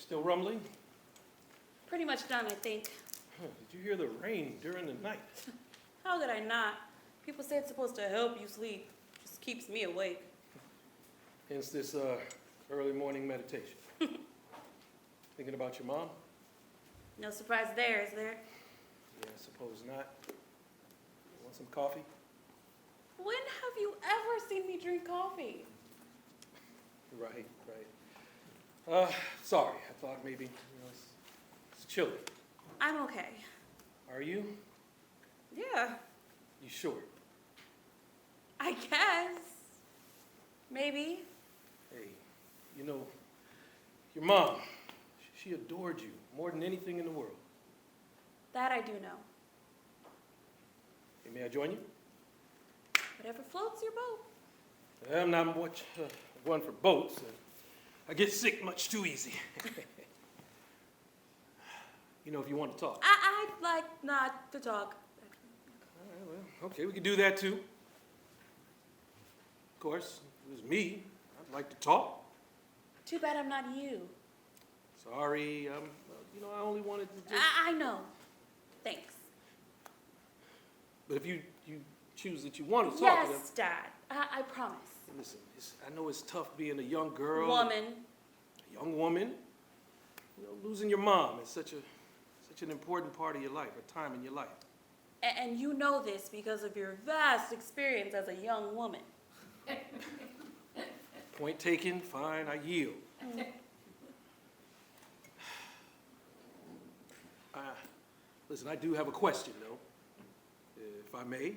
Still rumbling? Pretty much done, I think. Huh, did you hear the rain during the night? How could I not? People say it's supposed to help you sleep. Just keeps me awake. Hence this early morning meditation. Thinking about your mom? No surprise there, is there? Yeah, I suppose not. Want some coffee? When have you ever seen me drink coffee? Right. Sorry, I thought maybe, it's chilly. I'm okay. Are you? Yeah, You sure? I guess. Maybe. Hey, your mom, she adored you more than anything in the world. That I do know. Hey, may I join you? Whatever floats your boat. I'm not much one for boats. I get sick much too easy. If you want to talk. I'd like not to talk. All right, well, okay, we can do that too. Of course, if it was me, I'd like to talk. Too bad I'm not you. Sorry, I only wanted to just... I know. Thanks. But if you choose that you want to talk... Yes, Dad. I promise. Listen, I know it's tough being a young girl. Woman. A young woman. Losing your mom is such an important part of your life, a time in your life. And you know this because of your vast experience as a young woman. Point taken, fine, I yield. Listen, I do have a question, though, if I may.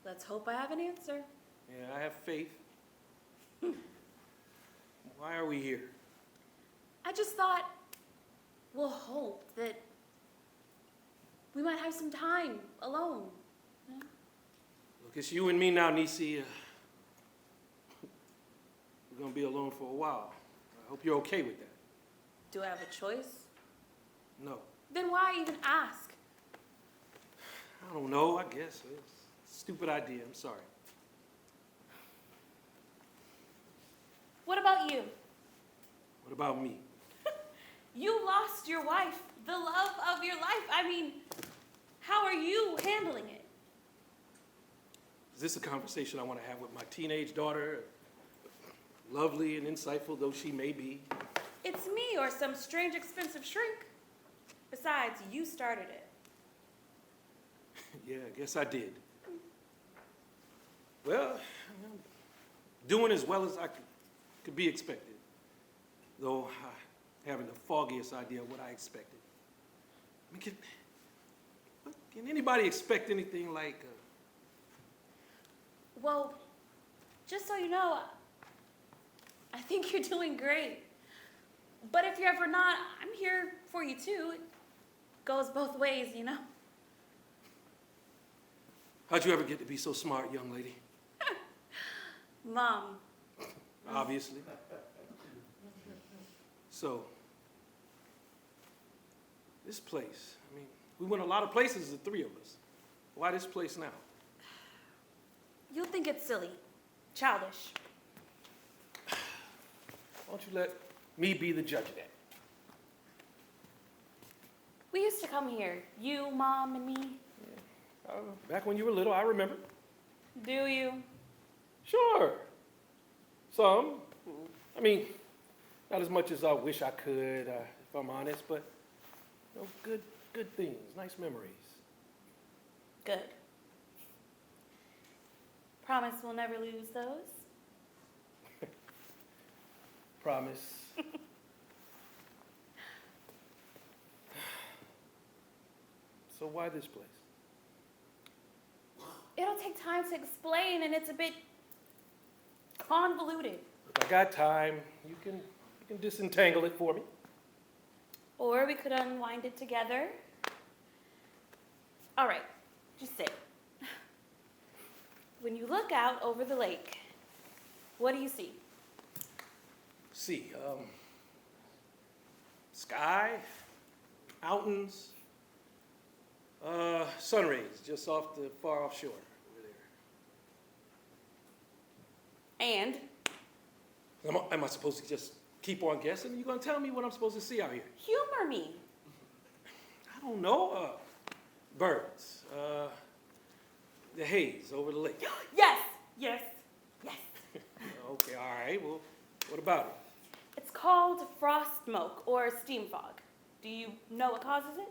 Let's hope I have an answer. Yeah, I have faith. Why are we here? I just thought, we'll hope that we might have some time alone. Look, it's you and me now, Nisi. We're going to be alone for a while. I hope you're okay with that. Do I have a choice? No. Then why even ask? I don't know, I guess. It's a stupid idea, I'm sorry. What about you? What about me? You lost your wife, the love of your life. I mean, how are you handling it? Is this a conversation I want to have with my teenage daughter? Lovely and insightful though she may be. It's me or some strange expensive shrink. Besides, you started it. Yeah, I guess I did. Well, doing as well as I could be expected, though I haven't the foggiest idea of what I expected. I mean, can anybody expect anything like... Well, just so you know, I think you're doing great. But if you're ever not, I'm here for you too. It goes both ways, you know? How'd you ever get to be so smart, young lady? Mom. Obviously. So, this place, I mean, we went a lot of places, the three of us. Why this place now? You'll think it's silly, childish. Why don't you let me be the judge of that? We used to come here, you, Mom, and me. Yeah. Back when you were little, I remember. Do you? Sure. Some. I mean, not as much as I wish I could, if I'm honest, but good things, nice memories. Good. Promise we'll never lose those? Promise. So why this place? It'll take time to explain, and it's a bit convoluted. If I got time, you can disentangle it for me. Or we could unwind it together. All right, just sit. When you look out over the lake, what do you see? Sky, mountains, sun rays just off the far offshore over there. And? Am I supposed to just keep on guessing? You're gonna tell me what I'm supposed to see out here? Humor me. I don't know. Birds. The haze over the lake. Yes, yes, yes. Okay, all right. Well, what about it? It's called frost smoke or steam fog. Do you know what causes it?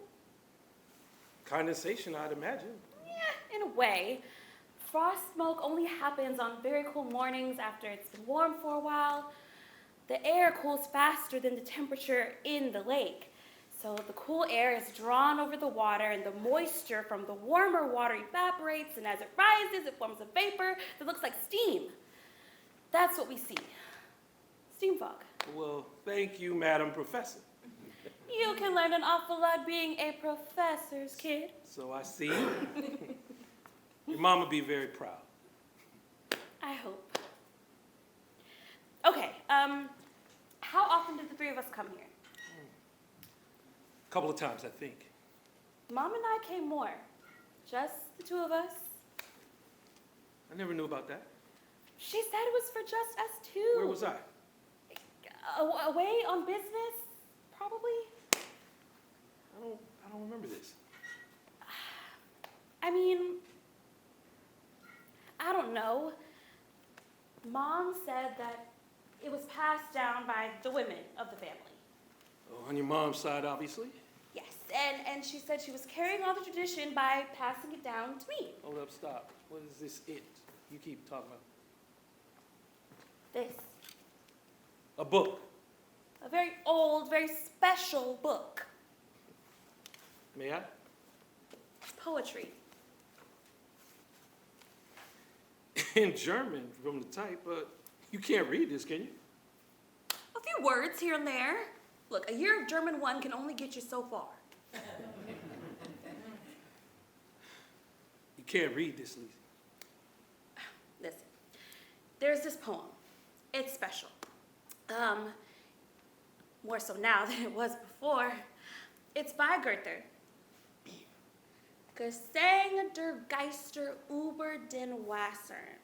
Condensation, I'd imagine. Yeah, in a way. Frost smoke only happens on very cool mornings after it's been warm for a while. The air cools faster than the temperature in the lake. So the cool air is drawn over the water and the moisture from the warmer water evaporates, and as it rises, it forms a vapor that looks like steam. That's what we see. Steam fog. Well, thank you, Madam Professor. You can learn an awful lot being a professor's kid. So I see. Your mom would be very proud. I hope. Okay, how often did the three of us come here? A couple of times, I think. Mom and I came more. Just the two of us. I never knew about that. She said it was for just us two. Where was I? Away on business, probably. I don't remember this. I mean, I don't know. Mom said that it was passed down by the women of the family. Oh, on your mom's side, obviously. Yes, and she said she was carrying on the tradition by passing it down to me. Hold up, stop. What is this it you keep talking about? This. A book. A very old, very special book. May I? Poetry. In German, from the type, but you can't read this, can you? A few words here and there. Look, a year of German 1 can only get you so far. You can't read this, Lisa. Listen, there's this poem. It's special. More so now than it was before. It's by Goethe. Gesang der Geister über den Wassern.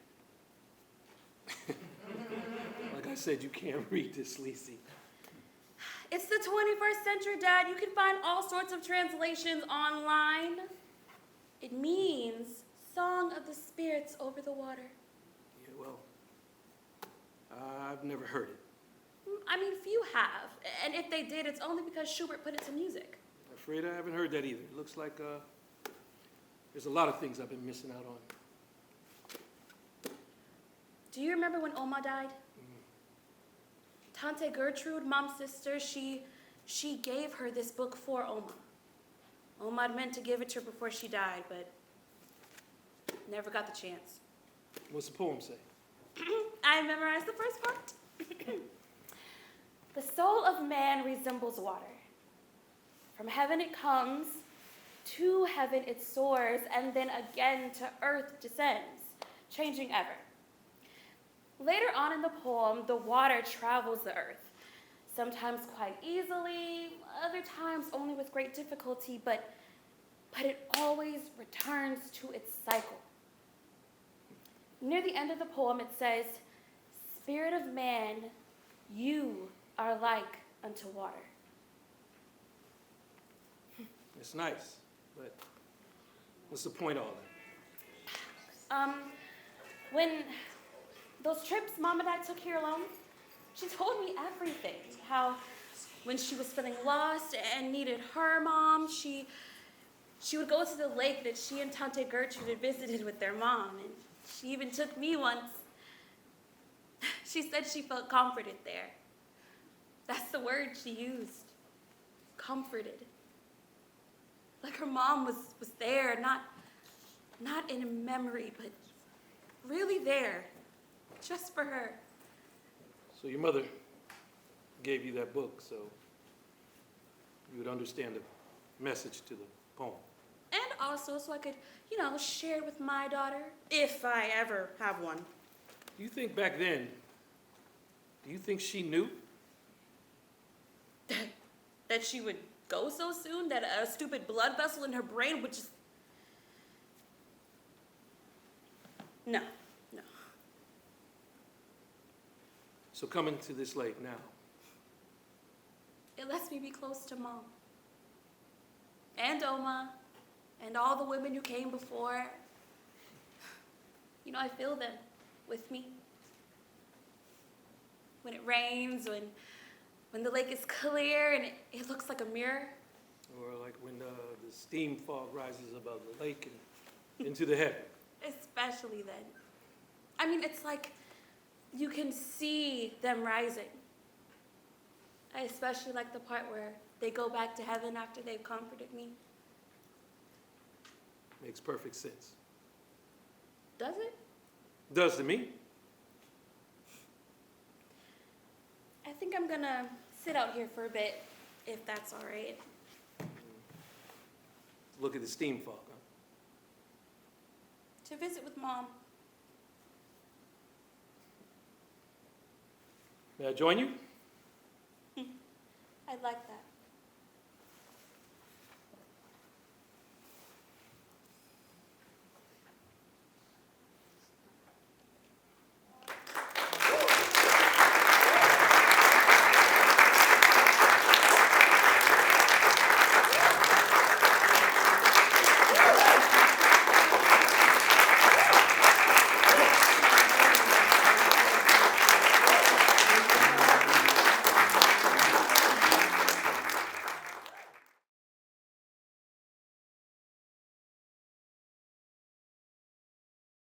Like I said, you can't read this, Lisa. It's the 21st century, Dad. You can find all sorts of translations online. It means Song of the Spirits over the water. Yeah, well, I've never heard it. I mean, few have. And if they did, it's only because Schubert put it to music. I'm afraid I haven't heard that either. It looks like there's a lot of things I've been missing out on. Do you remember when Oma died? Tante Gertrude, Mom's sister, she gave her this book for Oma. Oma had meant to give it to her before she died, but never got the chance. What's the poem say? I memorized the first part. The soul of man resembles water. From heaven it comes, to heaven it soars, and then again to earth descends, changing ever. Later on in the poem, the water travels the earth, sometimes quite easily, other times only with great difficulty, but it always returns to its cycle. Near the end of the poem, it says, "Spirit of man, you are like unto water." It's nice, but what's the point of all that? When those trips Mom and I took here alone, she told me everything. How when she was feeling lost and needed her mom, she would go to the lake that she and Tante Gertrude had visited with their mom, and she even took me once. She said she felt comforted there. That's the word she used. Comforted. Like her mom was there, not in a memory, but really there, just for her. So your mother gave you that book so you would understand the message to the poem. And also so I could, share it with my daughter, if I ever have one. Do you think back then, do you think she knew? That she would go so soon, that a stupid blood vessel in her brain would just... No. So coming to this lake now, It lets me be close to Mom. And Oma. And all the women who came before. You know, I feel them with me. When it rains, when the lake is clear and it looks like a mirror. Or like when the steam fog rises above the lake and into the heaven. Especially then. I mean, it's like you can see them rising. I especially like the part where they go back to heaven after they've comforted me. Makes perfect sense. Does it? Does to me. I think I'm gonna sit out here for a bit, if that's all right. Look at the steam fog, huh? To visit with Mom. May I join you? I'd like that.